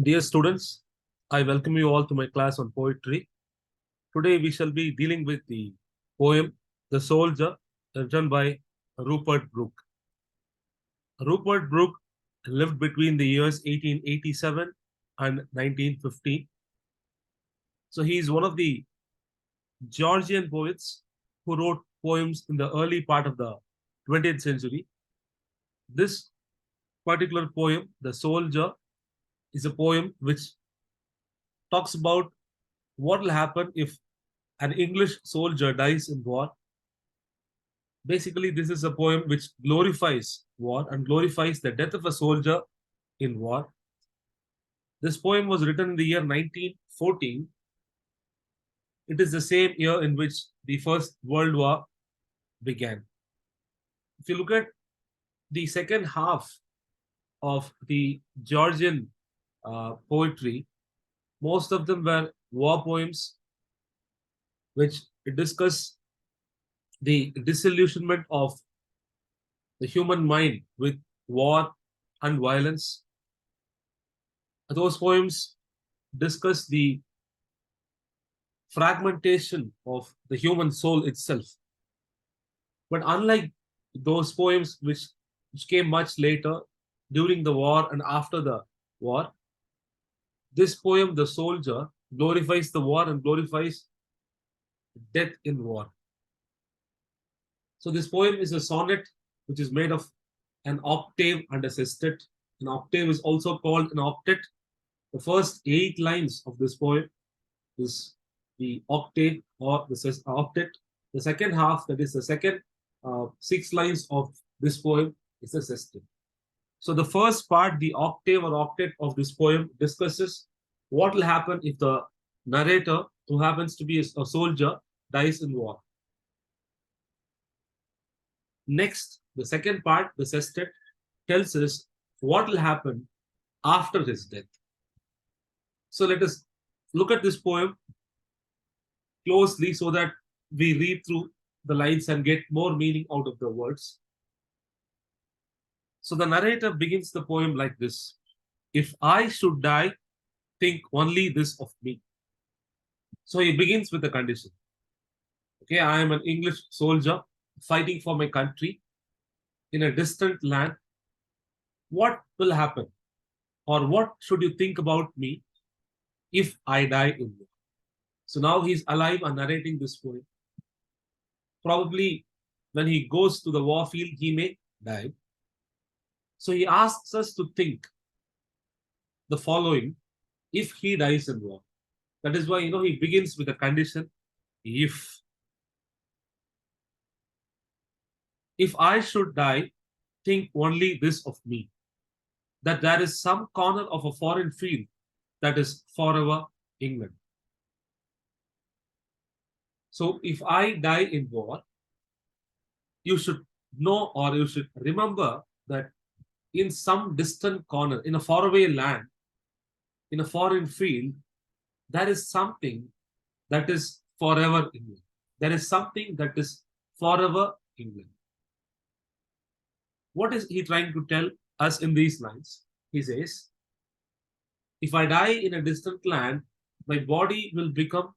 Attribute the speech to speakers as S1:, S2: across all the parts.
S1: Dear students, I welcome you all to my class on poetry. Today we shall be dealing with the poem The Soldier, written by Rupert Brooke. Rupert Brooke lived between the years 1887 and 1915. So he is one of the Georgian poets who wrote poems in the early part of the 20th century. This particular poem, The Soldier, is a poem which talks about what will happen if an English soldier dies in war. Basically, this is a poem which glorifies war and glorifies the death of a soldier in war. This poem was written in the year 1914. It is the same year in which the First World War began. If you look at the second half of the Georgian poetry, most of them were war poems which discuss the disillusionment of the human mind with war and violence. Those poems discuss the fragmentation of the human soul itself. But unlike those poems which came much later during the war and after the war, this poem, The Soldier, glorifies the war and glorifies death in war. So this poem is a sonnet which is made of an octave and a sestet. An octave is also called an octet. The first 8 lines of this poem is the octave or the octet. The second half, that is the second 6 lines of this poem, is the sestet. So the first part, the octave or octet of this poem, discusses what will happen if the narrator, who happens to be a soldier, dies in war. Next, the second part, the sestet, tells us what will happen after his death. So let us look at this poem closely so that we read through the lines and get more meaning out of the words. So the narrator begins the poem like this: If I should die, think only this of me. So he begins with a condition. Okay, I am an English soldier fighting for my country in a distant land. What will happen? Or what should you think about me if I die in war? So now he's alive and narrating this poem. Probably when he goes to the war field, he may die. So he asks us to think the following: if he dies in war. That is why, he begins with a condition: if. If I should die, think only this of me, that there is some corner of a foreign field that is forever England. So if I die in war, you should know or you should remember that in some distant corner, in a faraway land, in a foreign field, there is something that is forever England. There is something that is forever England. What is he trying to tell us in these lines? He says, if I die in a distant land, my body will become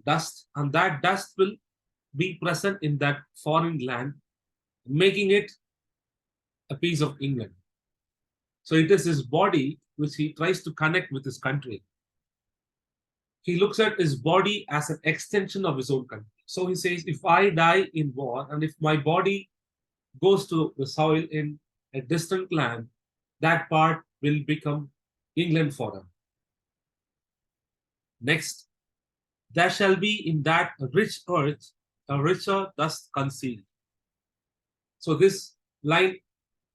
S1: dust, and that dust will be present in that foreign land, making it a piece of England. So it is his body which he tries to connect with his country. He looks at his body as an extension of his own country. So he says, if I die in war and if my body goes to the soil in a distant land, that part will become England forever. Next, there shall be in that rich earth a richer dust concealed. So this line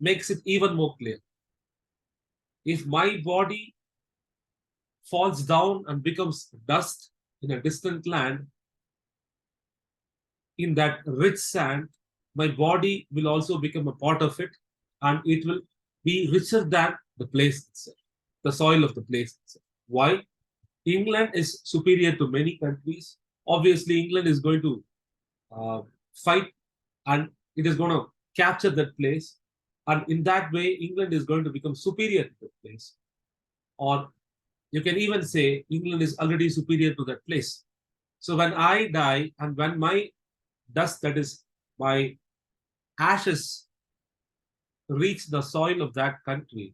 S1: makes it even more clear. If my body falls down and becomes dust in a distant land, in that rich sand, my body will also become a part of it, and it will be richer than the place itself, the soil of the place itself. Why? England is superior to many countries. Obviously, England is going to fight and it is going to capture that place. And in that way, England is going to become superior to that place. or you can even say England is already superior to that place. So when I die and when my dust, that is my ashes, reach the soil of that country,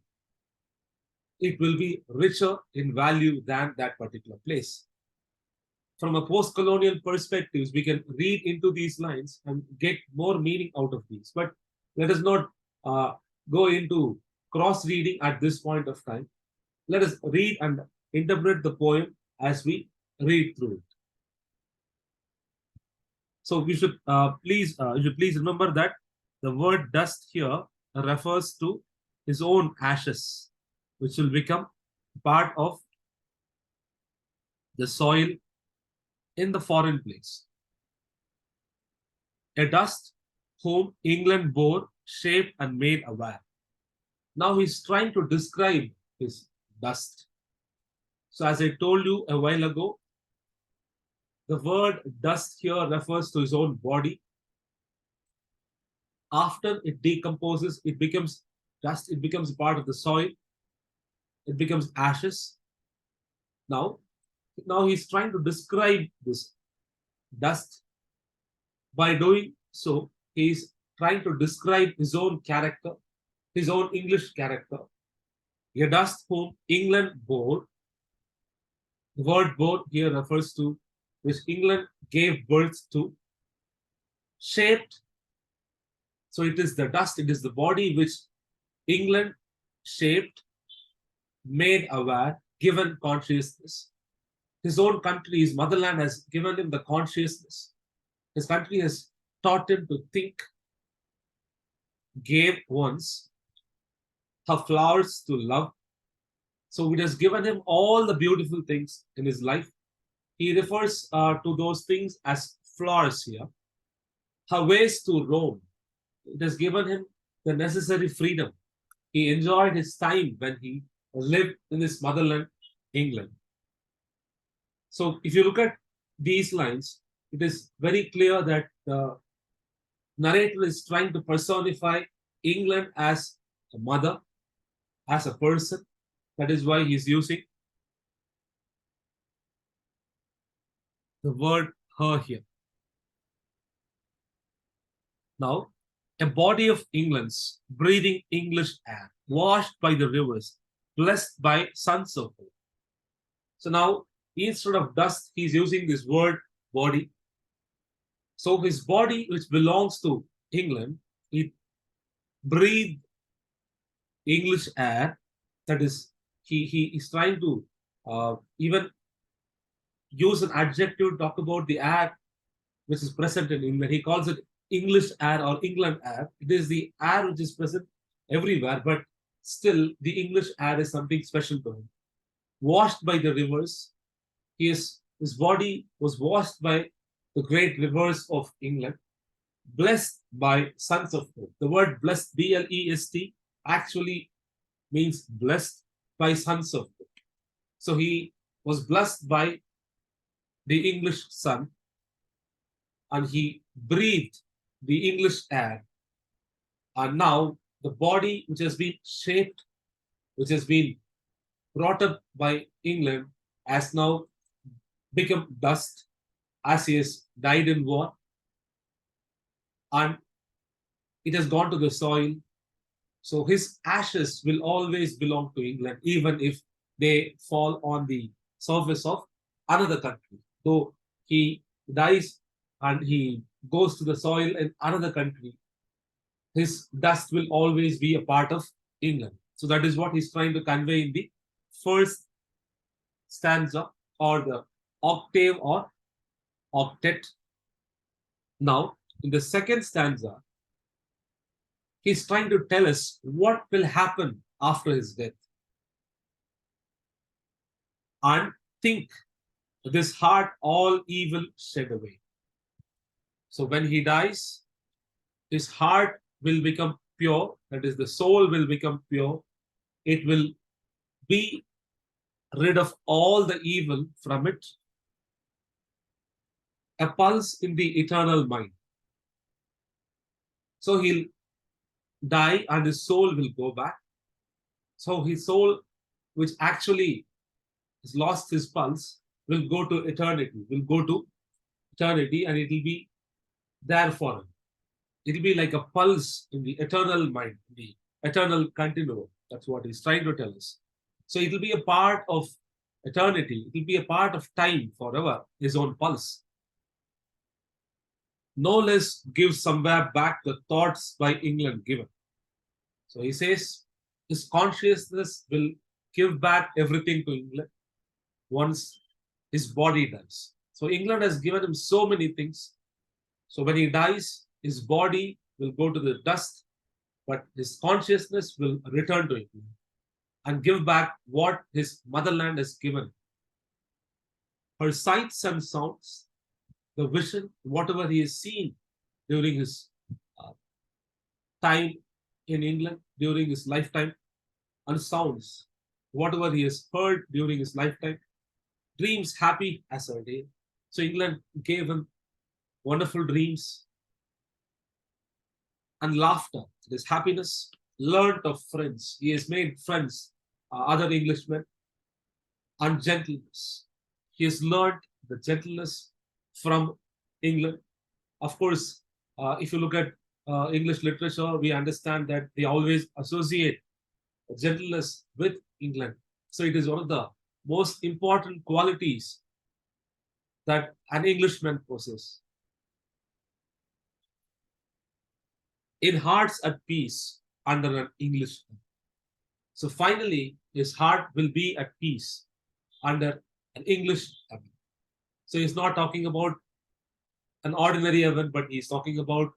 S1: it will be richer in value than that particular place. From a post-colonial perspective, we can read into these lines and get more meaning out of these. But let us not uh, go into cross-reading at this point of time. Let us read and interpret the poem as we read through it. So we should you should please remember that the word dust here refers to his own ashes, which will become part of the soil in the foreign place. A dust whom England bore, shaped, and made aware. Now he's trying to describe his dust. So, as I told you a while ago, the word dust here refers to his own body. After it decomposes, it becomes dust, it becomes part of the soil, it becomes ashes. Now, he's trying to describe this dust. By doing so, he's trying to describe his own character, his own English character. A dust whom England bore. The word bore here refers to which England gave birth to, shaped. So it is the dust, it is the body which England shaped, made aware, given consciousness. His own country, his motherland, has given him the consciousness. His country has taught him to think, gave once, her flowers to love. So it has given him all the beautiful things in his life. He refers to those things as flowers here. Her ways to roam. It has given him the necessary freedom. He enjoyed his time when he lived in his motherland, England. So if you look at these lines, it is very clear that the narrator is trying to personify England as a mother, as a person. That is why he's using the word her here. Now, a body of England's breathing English air, washed by the rivers, blessed by sons of hope. So now, instead of dust, he's using this word body. So his body, which belongs to England, it breathed English air. That is, he is trying to even use an adjective to talk about the air which is present in England. He calls it English air or England air. It is the air which is present everywhere, but still the English air is something special to him. Washed by the rivers, his body was washed by the great rivers of England, blessed by sons of hope. The word blessed, B-L-E-S-T, actually means blessed by sons of hope. So he was blessed by the English sun, and he breathed the English air. And now the body which has been shaped, which has been brought up by England, has now become dust as he has died in war. And it has gone to the soil. So his ashes will always belong to England, even if they fall on the surface of another country. Though he dies and he goes to the soil in another country, his dust will always be a part of England. So that is what he's trying to convey in the first stanza, or the octave or octet. Now, in the second stanza, he's trying to tell us what will happen after his death. And think, this heart all evil shed away. So when he dies, his heart will become pure, that is, the soul will become pure. It will be rid of all the evil from it. A pulse in the eternal mind. So he'll die and his soul will go back. So his soul which actually has lost his pulse, will go to eternity, and it will be there for him. It will be like a pulse in the eternal mind, the eternal continuum. That's what he's trying to tell us. So it will be a part of eternity, it will be a part of time forever, his own pulse. No less gives somewhere back the thoughts by England given. So he says his consciousness will give back everything to England once his body dies. So England has given him so many things. So when he dies, his body will go to the dust, but his consciousness will return to England and give back what his motherland has given. Her sights and sounds, the vision, whatever he has seen during his time in England, during his lifetime, and sounds, whatever he has heard during his lifetime, dreams happy as a day. So England gave him wonderful dreams and laughter. This happiness, learnt of friends. He has made friends, other Englishmen, and gentleness. He has learned the gentleness from England. Of course, if you look at English literature, we understand that they always associate gentleness with England. So it is one of the most important qualities that an Englishman possesses. In hearts at peace under an Englishman. So finally, his heart will be at peace under an English heaven. So he's not talking about an ordinary heaven, but he's talking about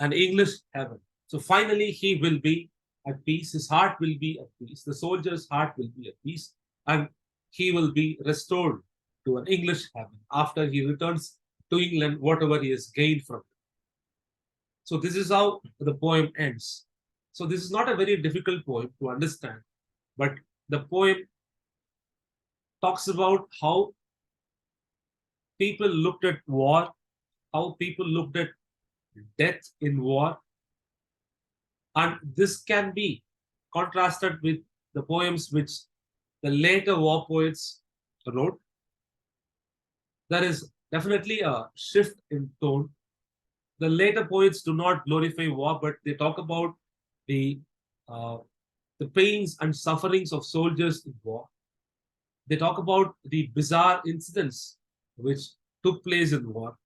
S1: an English heaven. So finally, he will be at peace. His heart will be at peace. The soldier's heart will be at peace. And he will be restored to an English heaven after he returns to England, whatever he has gained from it. So this is how the poem ends. So this is not a very difficult poem to understand, but the poem talks about how people looked at war, how people looked at death in war. And this can be contrasted with the poems which the later war poets wrote. There is definitely a shift in tone. The later poets do not glorify war, but they talk about the pains and sufferings of soldiers in war. They talk about the bizarre incidents which took place in war.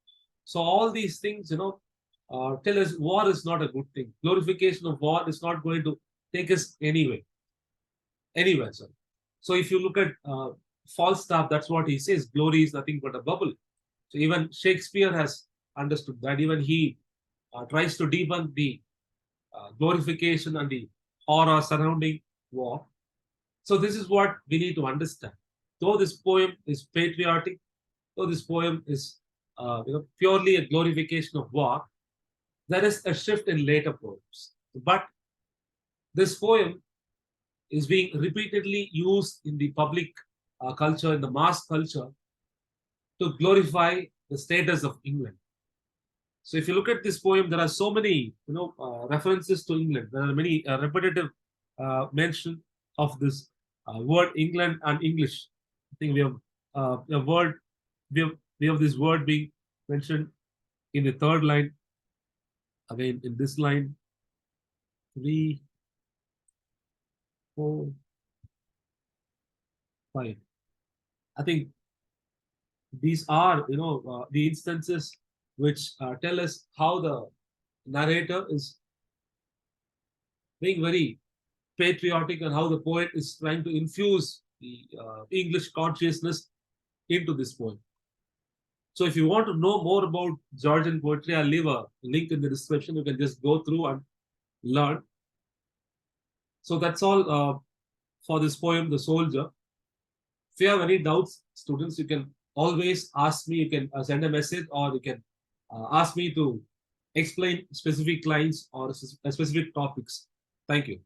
S1: So all these things, tell us war is not a good thing. Glorification of war is not going to take us anywhere. Sorry. So if you look at Falstaff, that's what he says. Glory is nothing but a bubble. So even Shakespeare has understood that. Even he tries to debunk the glorification and the aura surrounding war. So this is what we need to understand. Though this poem is patriotic, though this poem is purely a glorification of war, there is a shift in later poems. But this poem is being repeatedly used in the public culture, in the mass culture, to glorify the status of England. So if you look at this poem, there are so many references to England. There are many repetitive mention of this word England and English. I think we have a word. We have this word being mentioned in the third line. Again, in this line, 3, 4, 5. I think these are the instances which tell us how the narrator is being very patriotic and how the poet is trying to infuse the English consciousness into this poem. So if you want to know more about Georgian poetry, I'll leave a link in the description. You can just go through and learn. So that's all for this poem, The Soldier. If you have any doubts, students, you can always ask me. You can send a message, or you can ask me to explain specific lines or specific topics. Thank you.